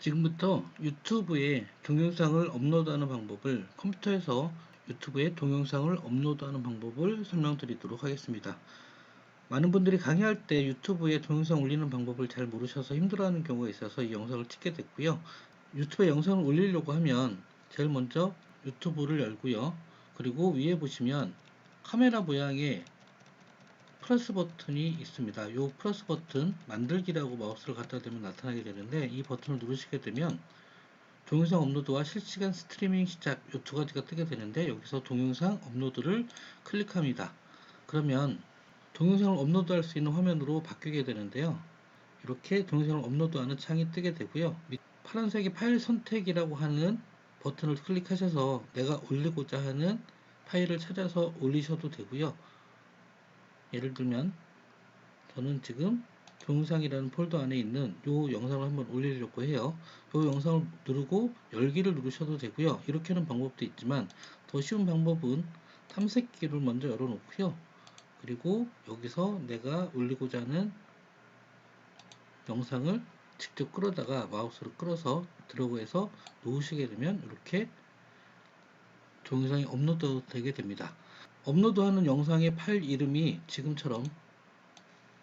지금부터 유튜브에 동영상을 업로드하는 방법을 컴퓨터에서 유튜브에 동영상을 업로드하는 방법을 설명드리도록 하겠습니다. 많은 분들이 강의할 때 유튜브에 동영상 올리는 방법을 잘 모르셔서 힘들어하는 경우가 있어서 이 영상을 찍게 됐고요. 유튜브에 영상을 올리려고 하면 제일 먼저 유튜브를 열고요. 그리고 위에 보시면 카메라 모양의 플러스 버튼이 있습니다. 이 플러스 버튼 만들기라고 마우스를 갖다 대면 나타나게 되는데, 이 버튼을 누르시게 되면 동영상 업로드와 실시간 스트리밍 시작 이 두 가지가 뜨게 되는데, 여기서 동영상 업로드를 클릭합니다. 그러면 동영상을 업로드할 수 있는 화면으로 바뀌게 되는데요. 이렇게 동영상을 업로드하는 창이 뜨게 되고요. 파란색의 파일 선택이라고 하는 버튼을 클릭하셔서 내가 올리고자 하는 파일을 찾아서 올리셔도 되고요. 예를 들면 저는 지금 동영상이라는 폴더 안에 있는 이 영상을 한번 올리려고 해요. 이 영상을 누르고 열기를 누르셔도 되고요. 이렇게 하는 방법도 있지만 더 쉬운 방법은 탐색기를 먼저 열어 놓고요. 그리고 여기서 내가 올리고자 하는 영상을 직접 끌어다가 마우스로 끌어서 드래그해서 놓으시게 되면 이렇게 동영상이 업로드 되게 됩니다. 업로드하는 영상의 파일 이름이 지금처럼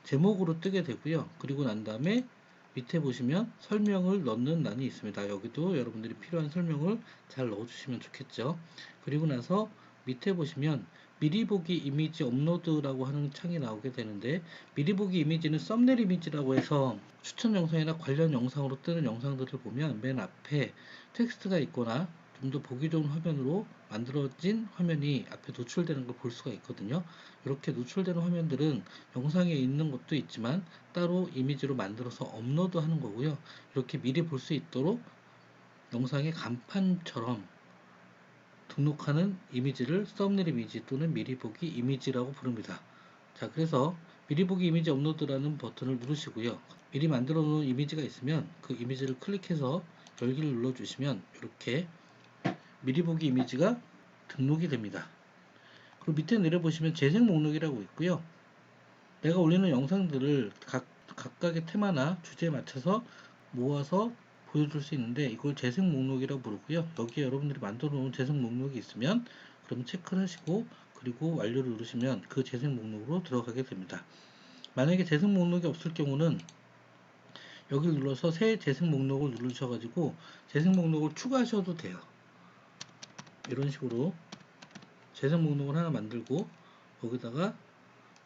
제목으로 뜨게 되고요. 그리고 난 다음에 밑에 보시면 설명을 넣는欄이 있습니다. 여기도 여러분들이 필요한 설명을 잘 넣어주시면 좋겠죠. 그리고 나서 밑에 보시면 미리 보기 이미지 업로드라고 하는 창이 나오게 되는데, 미리 보기 이미지는 썸네일 이미지라고 해서 추천 영상이나 관련 영상으로 뜨는 영상들을 보면 맨 앞에 텍스트가 있거나 좀 더 보기 좋은 화면으로 만들어진 화면이 앞에 노출되는 걸 볼 수가 있거든요. 이렇게 노출되는 화면들은 영상에 있는 것도 있지만 따로 이미지로 만들어서 업로드 하는 거고요. 이렇게 미리 볼 수 있도록 영상의 간판처럼 등록하는 이미지를 썸네일 이미지 또는 미리 보기 이미지라고 부릅니다. 자, 그래서 미리 보기 이미지 업로드라는 버튼을 누르시고요. 미리 만들어 놓은 이미지가 있으면 그 이미지를 클릭해서 열기를 눌러 주시면 이렇게 미리 보기 이미지가 등록이 됩니다. 그리고 밑에 내려보시면 재생 목록이라고 있고요. 내가 올리는 영상들을 각각의 테마나 주제에 맞춰서 모아서 보여줄 수 있는데, 이걸 재생 목록이라고 부르고요. 여기에 여러분들이 만들어 놓은 재생 목록이 있으면 그럼 체크를 하시고 그리고 완료를 누르시면 그 재생 목록으로 들어가게 됩니다. 만약에 재생 목록이 없을 경우는 여기를 눌러서 새 재생 목록을 누르셔가지고 재생 목록을 추가하셔도 돼요. 이런 식으로 재생 목록을 하나 만들고 여기다가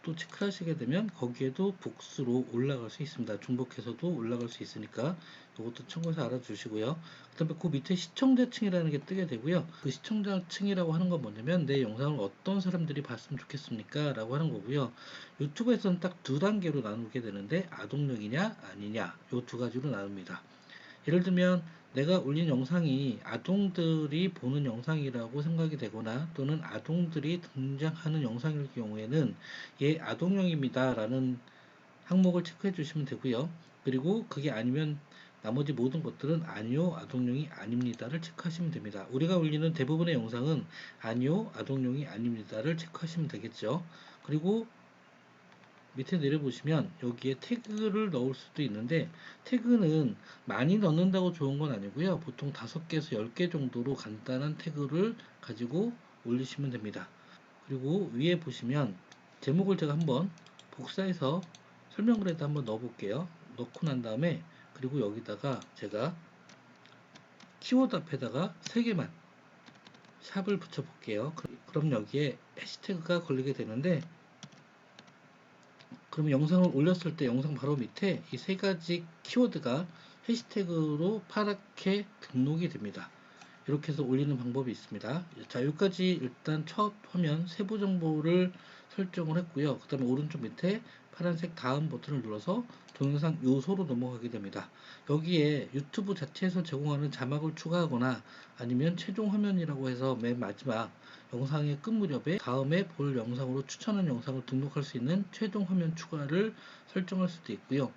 또 체크하시게 되면 거기에도 복수로 올라갈 수 있습니다. 중복해서도 올라갈 수 있으니까 이것도 참고해서 알아주시고요. 그 다음에 그 밑에 시청자층이라는 게 뜨게 되고요. 그 시청자층이라고 하는 건 뭐냐면 내 영상을 어떤 사람들이 봤으면 좋겠습니까? 라고 하는 거고요. 유튜브에서는 딱 두 단계로 나누게 되는데, 아동용이냐 아니냐 이 두 가지로 나눕니다. 예를 들면 내가 올린 영상이 아동들이 보는 영상이라고 생각이 되거나 또는 아동들이 등장하는 영상일 경우에는 얘 아동용입니다 라는 항목을 체크해 주시면 되고요. 그리고 그게 아니면 나머지 모든 것들은 아니요, 아동용이 아닙니다를 체크하시면 됩니다. 우리가 올리는 대부분의 영상은 아니요, 아동용이 아닙니다를 체크하시면 되겠죠. 그리고 밑에 내려보시면 여기에 태그를 넣을 수도 있는데, 태그는 많이 넣는다고 좋은 건 아니고요. 보통 5개에서 10개 정도로 간단한 태그를 가지고 올리시면 됩니다. 그리고 위에 보시면 제목을 제가 한번 복사해서 설명글에다 한번 넣어 볼게요. 넣고 난 다음에 그리고 여기다가 제가 키워드 앞에다가 3개만 샵을 붙여 볼게요. 그럼 여기에 해시태그가 걸리게 되는데, 그럼 영상을 올렸을 때 영상 바로 밑에 이 3가지 키워드가 해시태그로 파랗게 등록이 됩니다. 이렇게 해서 올리는 방법이 있습니다. 자, 여기까지 일단 첫 화면 세부 정보를 설정을 했고요. 그 다음에 오른쪽 밑에 파란색 다음 버튼을 눌러서 동영상 요소로 넘어가게 됩니다. 여기에 유튜브 자체에서 제공하는 자막을 추가하거나 아니면 최종 화면이라고 해서 맨 마지막 영상의 끝 무렵에 다음에 볼 영상으로 추천한 영상을 등록할 수 있는 최종 화면 추가를 설정할 수도 있고요.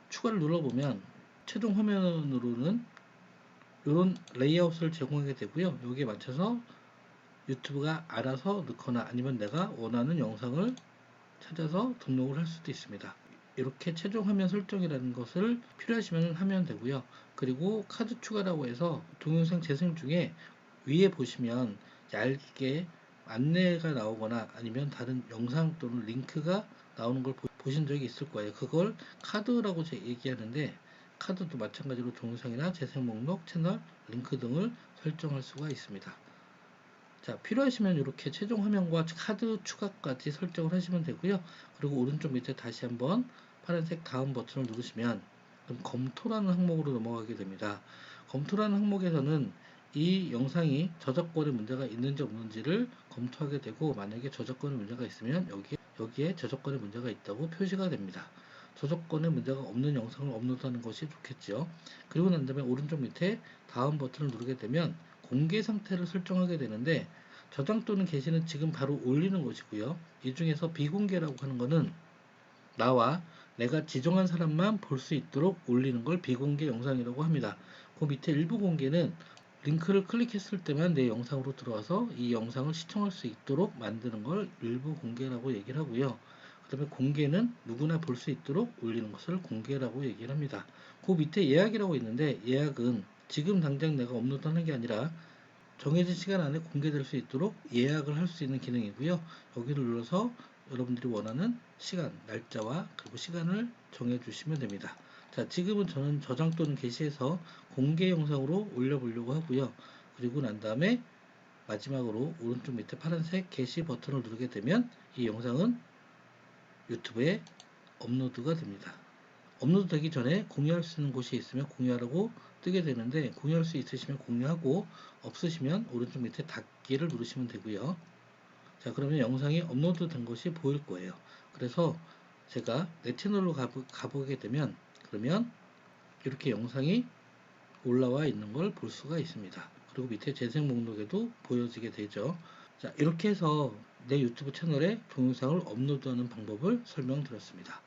추가를 눌러보면 최종 화면으로는 이런 레이아웃을 제공하게 되고요. 여기에 맞춰서 유튜브가 알아서 넣거나 아니면 내가 원하는 영상을 찾아서 등록을 할 수도 있습니다. 이렇게 최종 화면 설정이라는 것을 필요하시면 하면 되고요. 그리고 카드 추가라고 해서 동영상 재생 중에 위에 보시면 얇게 안내가 나오거나 아니면 다른 영상 또는 링크가 나오는 걸 보신 적이 있을 거예요. 그걸 카드라고 얘기하는데, 카드도 마찬가지로 동영상이나 재생 목록, 채널, 링크 등을 설정할 수가 있습니다. 자, 필요하시면 이렇게 최종 화면과 카드 추가까지 설정을 하시면 되고요. 그리고 오른쪽 밑에 다시 한번 파란색 다음 버튼을 누르시면 그럼 검토라는 항목으로 넘어가게 됩니다. 검토라는 항목에서는 이 영상이 저작권에 문제가 있는지 없는지를 검토하게 되고, 만약에 저작권에 문제가 있으면 여기에 저작권에 문제가 있다고 표시가 됩니다. 저작권에 문제가 없는 영상을 업로드하는 것이 좋겠죠. 그리고 난 다음에 오른쪽 밑에 다음 버튼을 누르게 되면 공개 상태를 설정하게 되는데, 저장 또는 게시는 지금 바로 올리는 것이고요. 이 중에서 비공개라고 하는 것은 나와 내가 지정한 사람만 볼 수 있도록 올리는 걸 비공개 영상이라고 합니다. 그 밑에 일부 공개는 링크를 클릭했을 때만 내 영상으로 들어와서 이 영상을 시청할 수 있도록 만드는 걸 일부 공개라고 얘기를 하고요. 그 다음에 공개는 누구나 볼 수 있도록 올리는 것을 공개라고 얘기를 합니다. 그 밑에 예약이라고 있는데, 예약은 지금 당장 내가 업로드하는 게 아니라 정해진 시간 안에 공개될 수 있도록 예약을 할 수 있는 기능이고요. 여기를 눌러서 여러분들이 원하는 시간, 날짜와 그리고 시간을 정해 주시면 됩니다. 자, 지금은 저는 저장 또는 게시해서 공개 영상으로 올려보려고 하고요. 그리고 난 다음에 마지막으로 오른쪽 밑에 파란색 게시 버튼을 누르게 되면 이 영상은 유튜브에 업로드가 됩니다. 업로드 되기 전에 공유할 수 있는 곳이 있으면 공유하라고 뜨게 되는데, 공유할 수 있으시면 공유하고 없으시면 오른쪽 밑에 닫기를 누르시면 되고요. 자, 그러면 영상이 업로드 된 것이 보일 거예요. 그래서 제가 내 채널로 가보게 되면, 그러면 이렇게 영상이 올라와 있는 걸 볼 수가 있습니다. 그리고 밑에 재생 목록에도 보여지게 되죠. 자, 이렇게 해서 내 유튜브 채널에 동영상을 업로드하는 방법을 설명드렸습니다.